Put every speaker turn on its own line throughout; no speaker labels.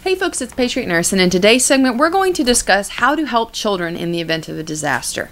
Hey folks, it's Patriot Nurse, and in today's segment we're going to discuss how to help children in the event of a disaster.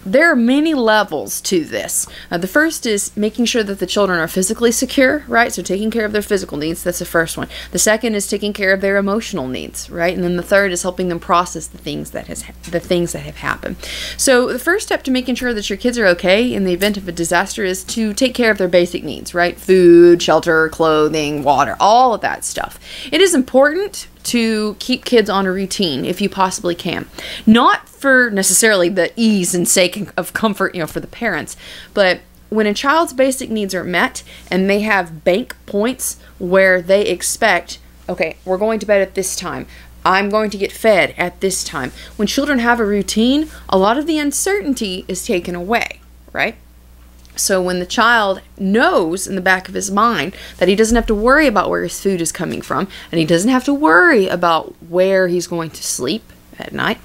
There are many levels to this. The first is making sure that the children are physically secure, right? So taking care of their physical needs, that's the first one. The second is taking care of their emotional needs, right? And then the third is helping them process the things that have happened. So the first step to making sure that your kids are okay in the event of a disaster is to take care of their basic needs, right? Food, shelter, clothing, water, all of that stuff. It is important to keep kids on a routine if you possibly can. Not for necessarily the ease and sake of comfort, for the parents, but when a child's basic needs are met and they have bank points where they expect, okay, we're going to bed at this time, I'm going to get fed at this time. When children have a routine, a lot of the uncertainty is taken away, right? So when the child knows in the back of his mind that he doesn't have to worry about where his food is coming from, and he doesn't have to worry about where he's going to sleep at night,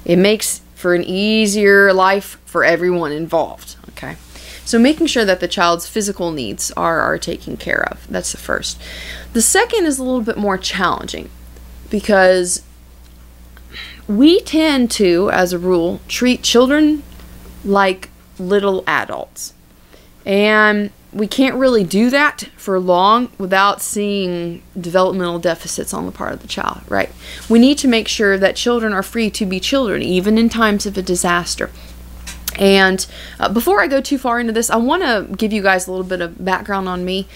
it makes for an easier life for everyone involved, okay? So making sure that the child's physical needs are taken care of, that's the first. The second is a little bit more challenging because we tend to, as a rule, treat children like little adults, and we can't really do that for long without seeing developmental deficits on the part of the child, right? We need to make sure that children are free to be children even in times of a disaster. And before I go too far into this, I want to give you guys a little bit of background on me.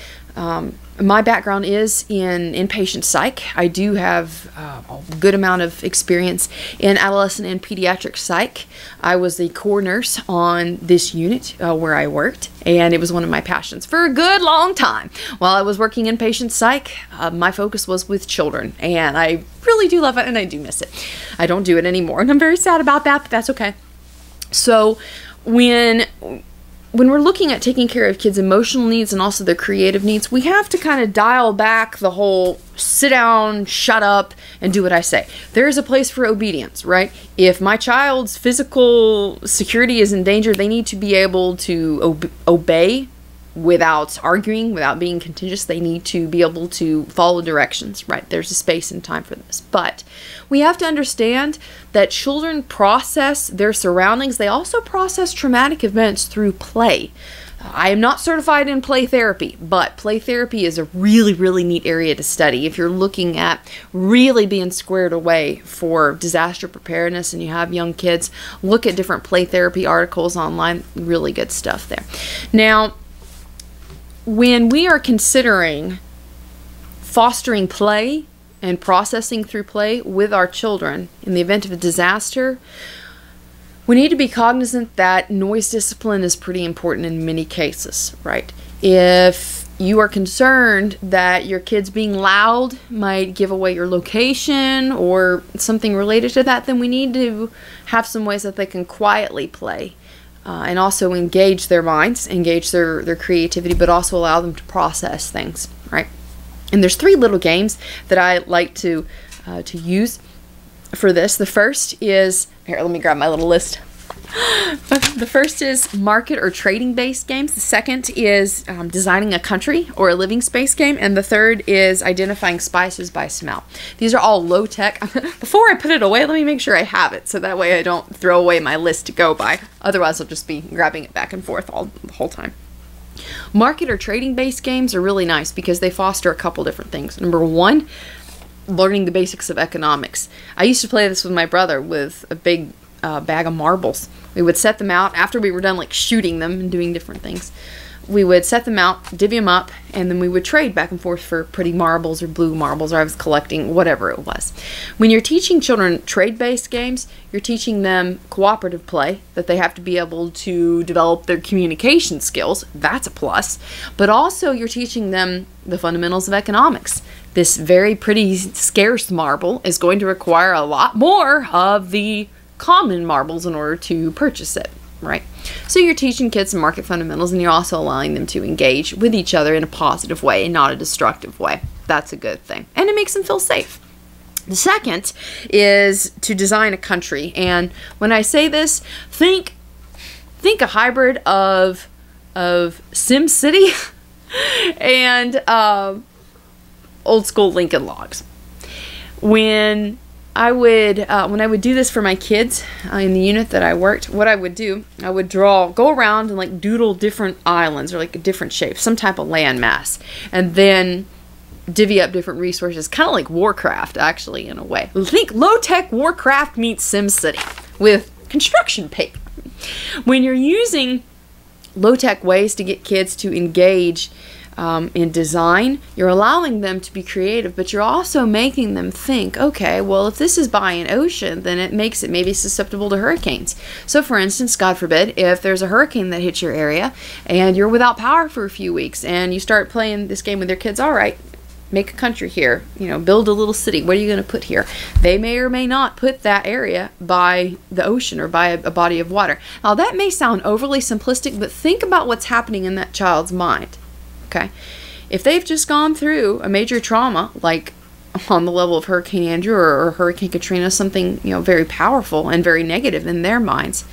My background is in inpatient psych. I do have a good amount of experience in adolescent and pediatric psych. I was the core nurse on this unit where I worked, and it was one of my passions for a good long time. While I was working in inpatient psych, my focus was with children, and I really do love it, and I do miss it. I don't do it anymore, and I'm very sad about that, but that's okay. So when we're looking at taking care of kids' emotional needs and also their creative needs, we have to kind of dial back the whole sit down, shut up, and do what I say. There is a place for obedience, right? If my child's physical security is in danger, they need to be able to obey without arguing, without being contentious. They need to be able to follow directions, right? There's a space and time for this. But we have to understand that children process their surroundings. They also process traumatic events through play. I am not certified in play therapy, but play therapy is a really, really neat area to study. If you're looking at really being squared away for disaster preparedness and you have young kids, look at different play therapy articles online. Really good stuff there. Now, when we are considering fostering play and processing through play with our children in the event of a disaster, we need to be cognizant that noise discipline is pretty important in many cases, right? If you are concerned that your kids being loud might give away your location or something related to that, then we need to have some ways that they can quietly play. And also engage their minds, engage their creativity, but also allow them to process things, right? And there's 3 little games that I like to use for this. The first is, here, let me grab my little list. The first is market or trading based games. The second is designing a country or a living space game. And the third is identifying spices by smell. These are all low tech. Before I put it away, let me make sure I have it so that way I don't throw away my list to go by. Otherwise I'll just be grabbing it back and forth the whole time. Market or trading based games are really nice because they foster a couple different things. Number one, learning the basics of economics. I used to play this with my brother with a big bag of marbles. We would set them out after we were done like shooting them and doing different things. We would set them out, divvy them up, and then we would trade back and forth for pretty marbles or blue marbles, or I was collecting whatever it was. When you're teaching children trade-based games, you're teaching them cooperative play, that they have to be able to develop their communication skills. That's a plus. But also you're teaching them the fundamentals of economics. This very pretty scarce marble is going to require a lot more of the common marbles in order to purchase it, right? So you're teaching kids some market fundamentals, and you're also allowing them to engage with each other in a positive way and not a destructive way. That's a good thing. And it makes them feel safe. The second is to design a country. And when I say this, think a hybrid of SimCity and old school Lincoln Logs. when I would do this for my kids in the unit that I worked, what I would do, I would go around and like doodle different islands or like a different shape, some type of landmass, and then divvy up different resources, kind of like Warcraft, actually, in a way. Think low-tech Warcraft meets SimCity with construction paper. When you're using low-tech ways to get kids to engage in design, you're allowing them to be creative, but you're also making them think, okay, well, if this is by an ocean, then it makes it maybe susceptible to hurricanes. So for instance, God forbid, if there's a hurricane that hits your area and you're without power for a few weeks and you start playing this game with your kids, all right, make a country here, build a little city. What are you going to put here? They may or may not put that area by the ocean or by a body of water. Now that may sound overly simplistic, but think about what's happening in that child's mind. Okay, if they've just gone through a major trauma, like on the level of Hurricane Andrew or Hurricane Katrina, something very powerful and very negative in their minds,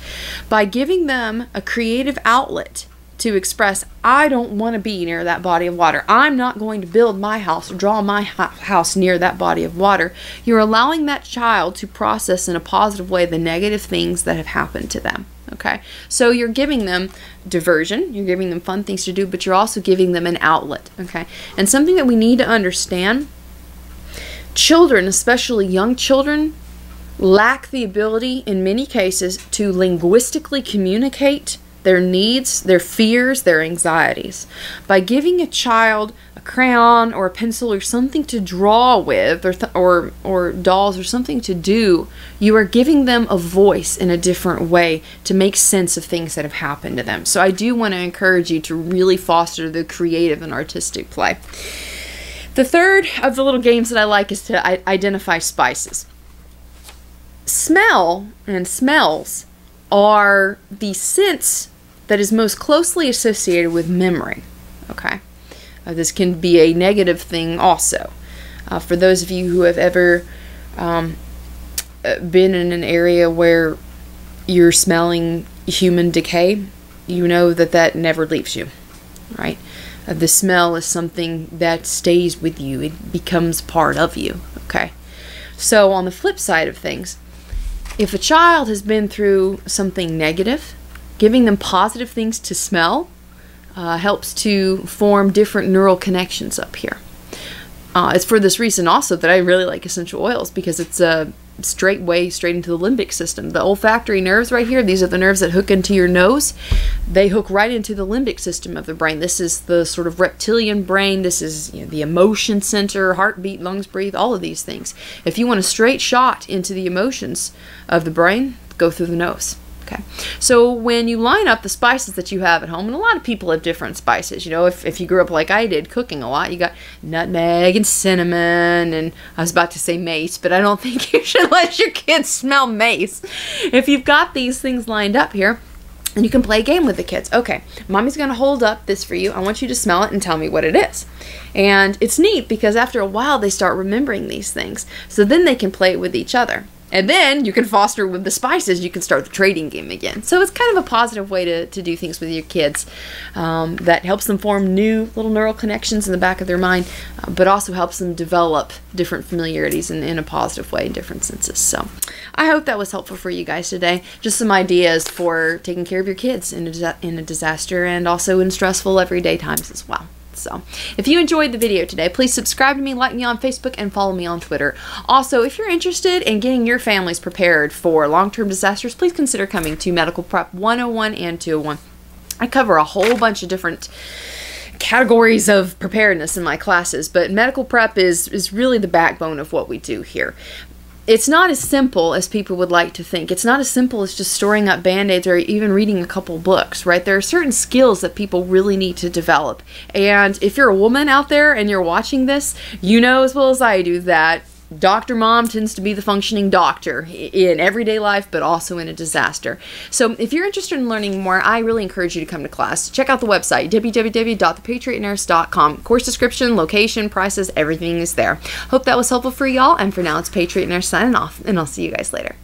by giving them a creative outlet to express, I don't want to be near that body of water. I'm not going to build my house or draw my house near that body of water. You're allowing that child to process in a positive way the negative things that have happened to them. Okay, so you're giving them diversion, you're giving them fun things to do, but you're also giving them an outlet. Okay, and something that we need to understand, children, especially young children, lack the ability in many cases to linguistically communicate their needs, their fears, their anxieties. By giving a child a crayon or a pencil or something to draw with, or dolls or something to do, you are giving them a voice in a different way to make sense of things that have happened to them. So I do want to encourage you to really foster the creative and artistic play. The third of the little games that I like is to identify spices. Smell and smells are the sense that is most closely associated with memory. Okay, this can be a negative thing also. For those of you who have ever been in an area where you're smelling human decay, you know that that never leaves you, right? The smell is something that stays with you. It becomes part of you. Okay, so on the flip side of things, if a child has been through something negative, giving them positive things to smell helps to form different neural connections up here. It's for this reason also that I really like essential oils, because it's a straight into the limbic system. The olfactory nerves right here, these are the nerves that hook into your nose. They hook right into the limbic system of the brain. This is the sort of reptilian brain. This is the emotion center, heartbeat, lungs, breathe, all of these things. If you want a straight shot into the emotions of the brain, go through the nose. Okay, so when you line up the spices that you have at home, and a lot of people have different spices, if you grew up like I did, cooking a lot, you got nutmeg and cinnamon, and I was about to say mace, but I don't think you should let your kids smell mace. If you've got these things lined up here, and you can play a game with the kids. Okay, mommy's going to hold up this for you. I want you to smell it and tell me what it is. And it's neat because after a while they start remembering these things. So then they can play it with each other. And then you can foster with the spices, you can start the trading game again. So it's kind of a positive way to do things with your kids that helps them form new little neural connections in the back of their mind, but also helps them develop different familiarities in a positive way in different senses. So I hope that was helpful for you guys today. Just some ideas for taking care of your kids in a disaster and also in stressful everyday times as well. So if you enjoyed the video today, please subscribe to me, like me on Facebook, and follow me on Twitter. Also, if you're interested in getting your families prepared for long-term disasters, please consider coming to Medical Prep 101 and 201. I cover a whole bunch of different categories of preparedness in my classes, but medical prep is really the backbone of what we do here. It's not as simple as people would like to think. It's not as simple as just storing up Band-Aids or even reading a couple books, right? There are certain skills that people really need to develop. And if you're a woman out there and you're watching this, you know as well as I do that Dr. Mom tends to be the functioning doctor in everyday life, but also in a disaster. So if you're interested in learning more, I really encourage you to come to class. Check out the website, www.thepatriotnurse.com. Course description, location, prices, everything is there. Hope that was helpful for y'all, and for now, it's Patriot Nurse signing off, and I'll see you guys later.